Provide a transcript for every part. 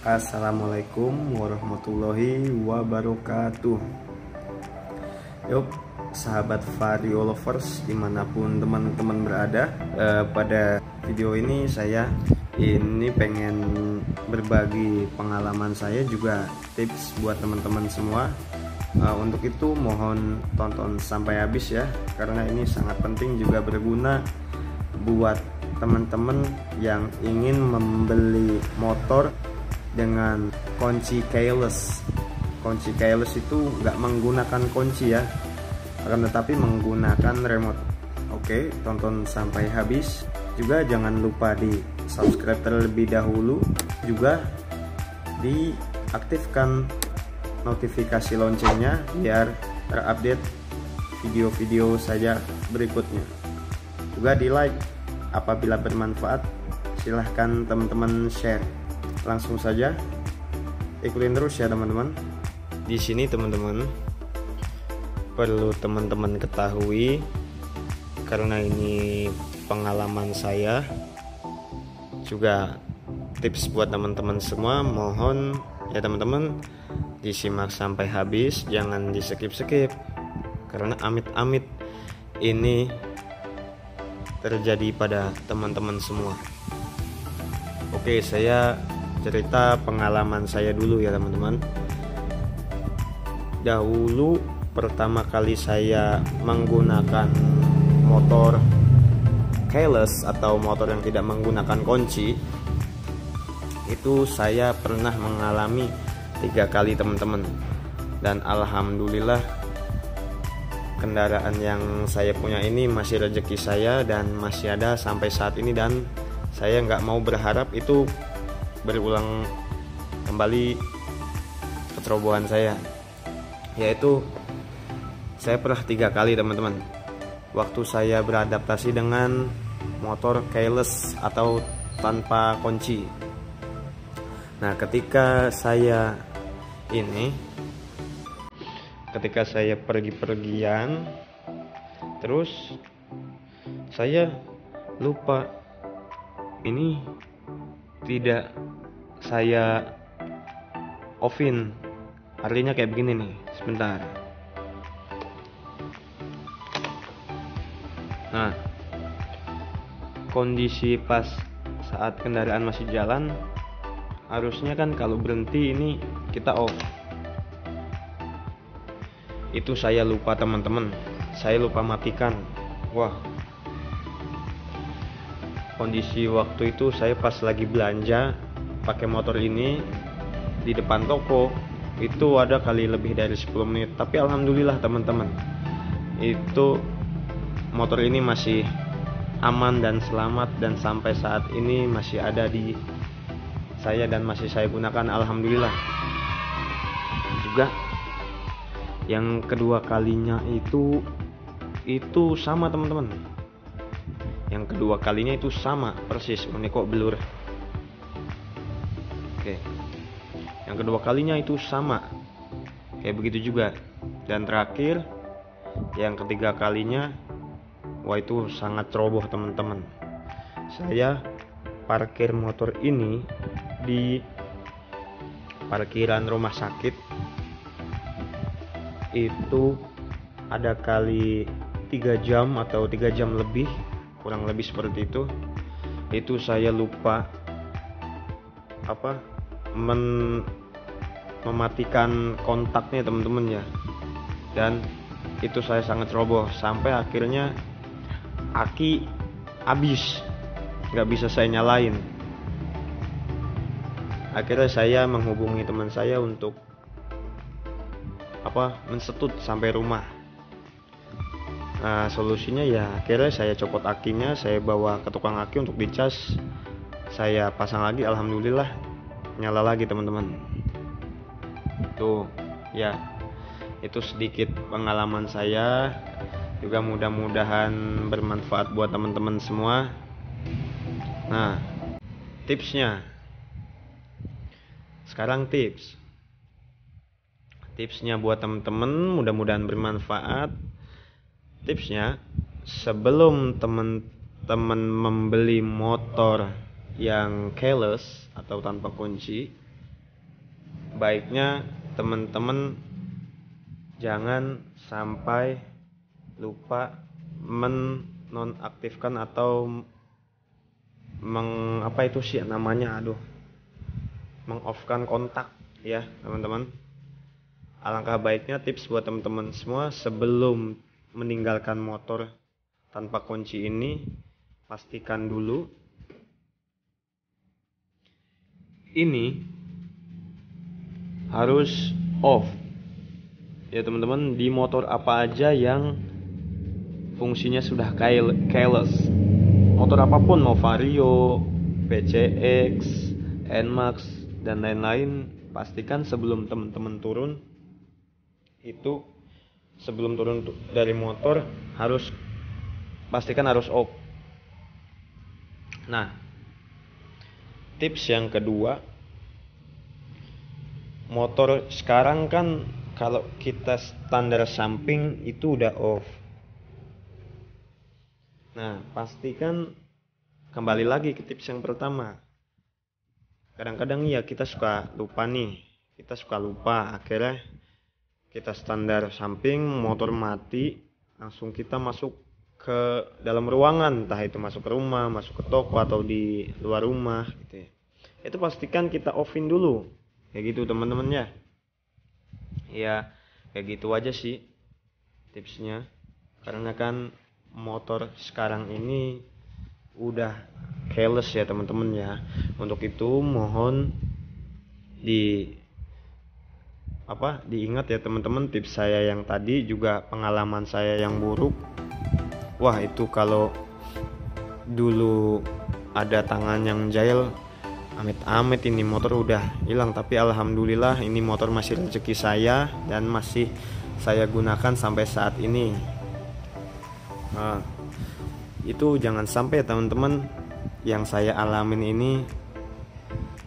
Assalamualaikum warahmatullahi wabarakatuh. Yuk sahabat Vario lovers dimanapun teman-teman berada, pada video ini saya pengen berbagi pengalaman saya juga tips buat teman-teman semua. Untuk itu mohon tonton sampai habis ya, karena ini sangat penting juga berguna buat teman-teman yang ingin membeli motor dengan kunci keyless. Kunci keyless itu nggak menggunakan kunci ya, akan tetapi menggunakan remote. Oke, tonton sampai habis. Juga jangan lupa di subscribe terlebih dahulu, juga diaktifkan notifikasi loncengnya biar terupdate video-video saya berikutnya. Juga di like apabila bermanfaat, silahkan teman-teman share. Langsung saja ikutin terus ya teman-teman. Di sini teman-teman perlu teman-teman ketahui, karena ini pengalaman saya juga tips buat teman-teman semua. Mohon ya teman-teman disimak sampai habis, jangan di skip-skip, karena amit-amit ini terjadi pada teman-teman semua. Oke, saya cerita pengalaman saya dulu ya teman-teman. Dahulu pertama kali saya menggunakan motor keyless atau motor yang tidak menggunakan kunci, itu saya pernah mengalami 3 kali teman-teman. Dan alhamdulillah kendaraan yang saya punya ini masih rezeki saya dan masih ada sampai saat ini, dan saya nggak mau berharap itu berulang kembali kecerobohan saya. Yaitu saya pernah 3 kali teman-teman waktu saya beradaptasi dengan motor keyless atau tanpa kunci. Nah, ketika saya pergi-pergian, terus saya lupa ini tidak saya offin. Artinya kayak begini nih, sebentar. Nah, kondisi pas saat kendaraan masih jalan, harusnya kan kalau berhenti ini kita off. Itu saya lupa teman-teman, saya lupa matikan. Wah, kondisi waktu itu saya pas lagi belanja pakai motor ini di depan toko, itu ada kali lebih dari 10 menit. Tapi alhamdulillah teman-teman, itu motor ini masih aman dan selamat, dan sampai saat ini masih ada di saya dan masih saya gunakan, alhamdulillah. Juga yang kedua kalinya itu sama teman-teman. Yang kedua kalinya itu sama persis. Ini kok blur. Oke, yang kedua kalinya itu sama kayak begitu juga. Dan terakhir yang ketiga kalinya, wah itu sangat ceroboh teman-teman. Saya parkir motor ini di parkiran rumah sakit. Itu ada kali 3 jam atau 3 jam lebih, kurang lebih seperti itu. Itu saya lupa mematikan kontaknya teman-teman ya, dan itu saya sangat ceroboh sampai akhirnya aki habis, nggak bisa saya nyalain. Akhirnya saya menghubungi teman saya untuk mensetut sampai rumah. Nah, solusinya ya akhirnya saya copot akinya, saya bawa ke tukang aki untuk dicas, saya pasang lagi, alhamdulillah nyala lagi teman-teman. Tuh ya, itu sedikit pengalaman saya, juga mudah-mudahan bermanfaat buat teman-teman semua. Nah, tipsnya sekarang, tipsnya buat teman-teman, mudah-mudahan bermanfaat. Tipsnya, sebelum teman-teman membeli motor yang keyless atau tanpa kunci, baiknya teman-teman jangan sampai lupa menonaktifkan atau mengoffkan kontak ya teman-teman. Alangkah baiknya tips buat teman-teman semua, sebelum meninggalkan motor tanpa kunci ini, pastikan dulu ini harus off ya teman-teman, di motor apa aja yang fungsinya sudah keyless. Motor apapun, mau Vario, PCX, NMAX dan lain-lain, pastikan sebelum teman-teman turun dari motor pastikan harus off. Nah, tips yang kedua, motor sekarang kan kalau kita standar samping itu udah off. Nah, pastikan kembali lagi ke tips yang pertama. Kadang-kadang ya kita suka lupa, akhirnya kita standar samping, motor mati, langsung kita masuk ke dalam ruangan, entah itu masuk ke rumah, masuk ke toko atau di luar rumah gitu ya. Itu pastikan kita offin dulu. Kayak gitu teman-teman ya. Ya, kayak gitu aja sih tipsnya. Karena kan motor sekarang ini udah keyless ya teman-teman ya. Untuk itu mohon diingat ya teman-teman, tips saya yang tadi juga pengalaman saya yang buruk. Wah, itu kalau dulu ada tangan yang jahil, amit-amit ini motor udah hilang. Tapi alhamdulillah ini motor masih rezeki saya dan masih saya gunakan sampai saat ini. Nah, itu jangan sampai teman-teman yang saya alamin ini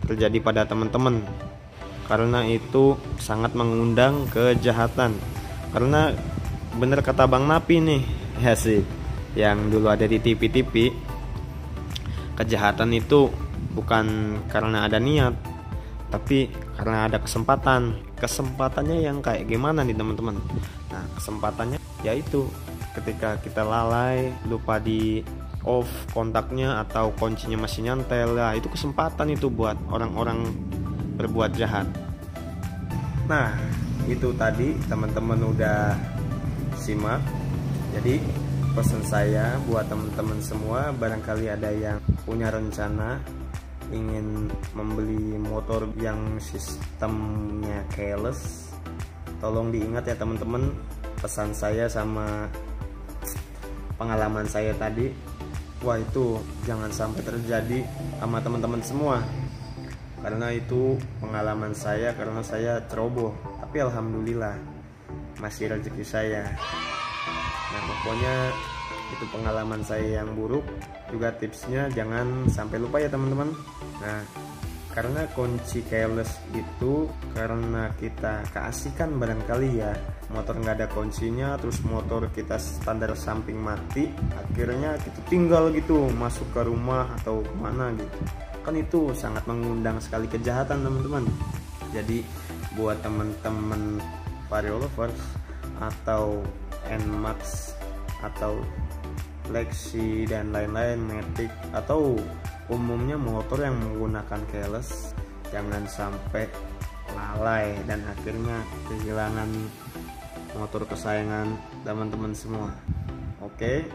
terjadi pada teman-teman, karena itu sangat mengundang kejahatan. Karena bener kata Bang Napi nih ya sih, yang dulu ada di TV-TV, kejahatan itu bukan karena ada niat, tapi karena ada kesempatan. Kesempatannya yang kayak gimana nih teman-teman? Nah, kesempatannya yaitu ketika kita lalai, lupa di off kontaknya atau kuncinya masih nyantel, ya itu kesempatan itu buat orang-orang berbuat jahat. Nah, itu tadi teman-teman udah simak. Jadi pesan saya buat teman-teman semua, barangkali ada yang punya rencana ingin membeli motor yang sistemnya keyless, tolong diingat ya teman-teman pesan saya sama pengalaman saya tadi. Wah, itu jangan sampai terjadi sama teman-teman semua, karena itu pengalaman saya, karena saya ceroboh, tapi alhamdulillah masih rezeki saya. Nah, pokoknya itu pengalaman saya yang buruk, juga tipsnya jangan sampai lupa ya teman-teman. Nah, karena kunci keyless itu karena kita keasikan barangkali ya, motor nggak ada kuncinya, terus motor kita standar samping mati, akhirnya kita tinggal gitu masuk ke rumah atau kemana gitu, kan itu sangat mengundang sekali kejahatan teman-teman. Jadi buat teman-teman Vario lovers atau NMAX atau Lexi dan lain-lain, Matic atau umumnya motor yang menggunakan keyless, jangan sampai lalai dan akhirnya kehilangan motor kesayangan teman-teman semua. Oke,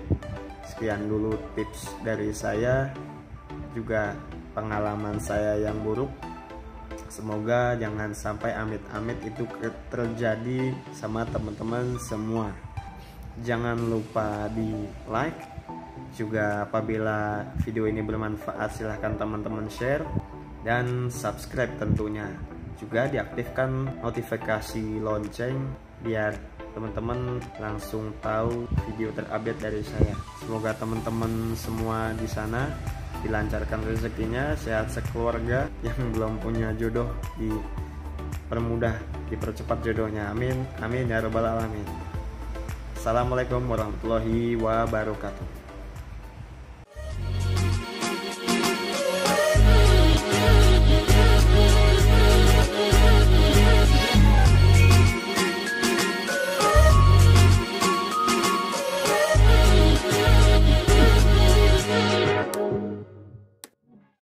sekian dulu tips dari saya, juga pengalaman saya yang buruk. Semoga jangan sampai amit-amit itu terjadi sama teman-teman semua. Jangan lupa di like, juga apabila video ini bermanfaat silahkan teman-teman share dan subscribe tentunya. Juga diaktifkan notifikasi lonceng biar teman-teman langsung tahu video terupdate dari saya. Semoga teman-teman semua di sana dilancarkan rezekinya, sehat sekeluarga, yang belum punya jodoh dipermudah, dipercepat jodohnya. Amin, amin ya robbal alamin. Assalamualaikum warahmatullahi wabarakatuh.